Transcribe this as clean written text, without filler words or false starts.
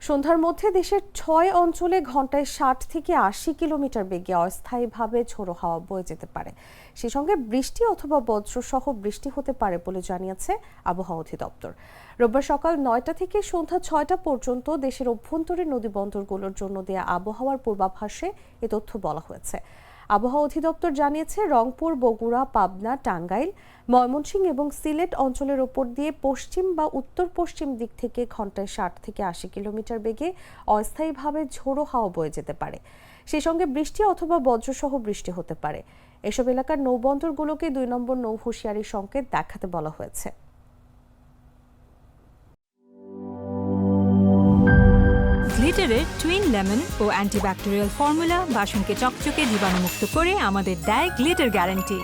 সন্ধ্যার মধ্যে দেশের ৬ অঞ্চলে ঘন্টায় ৬০ থেকে ৮০ কিলোমিটার বেগে অস্থায়ীভাবে ঝোড়ো হাওয়া বয়ে যেতে পারে। সেই সঙ্গে বৃষ্টি অথবা বজ্রসহ বৃষ্টি হতে পারে বলে জানিয়েছে আবহাওয়া অধিদপ্তর। রোববার সকাল ৯টা থেকে সন্ধ্যা ৬টা পর্যন্ত দেশের অভ্যন্তরীণ নদীবন্দরগুলোর জন্য দেয়া আবহাওয়ার পূর্বাভাসে এ তথ্য বলা হয়েছে। আবহাওয়া অধিদপ্তর জানিয়েছে, রংপুর, বগুড়া, পাবনা, টাঙ্গাইল, ময়মনসিংহ এবং সিলেট অঞ্চলের ওপর দিয়ে পশ্চিম বা উত্তর পশ্চিম দিক থেকে ঘন্টায় ৬০ থেকে ৮০ কিলোমিটার বেগে অস্থায়ীভাবে ঝোড়ো হাওয়া বয়ে যেতে পারে। সেই সঙ্গে বৃষ্টি অথবা বজ্রসহ বৃষ্টি হতে পারে। এসব এলাকার নৌবন্দরগুলোকে ২ নম্বর নৌ হুঁশিয়ারি সংকেত দেখাতে বলা হয়েছে। গ্লিটারের টুইন লেমন ও অ্যান্টিব্যাকটেরিয়াল ফর্মুলা বাসনকে চকচকে জীবাণুমুক্ত করে আমাদের দেয় গ্লিটার গ্যারান্টি।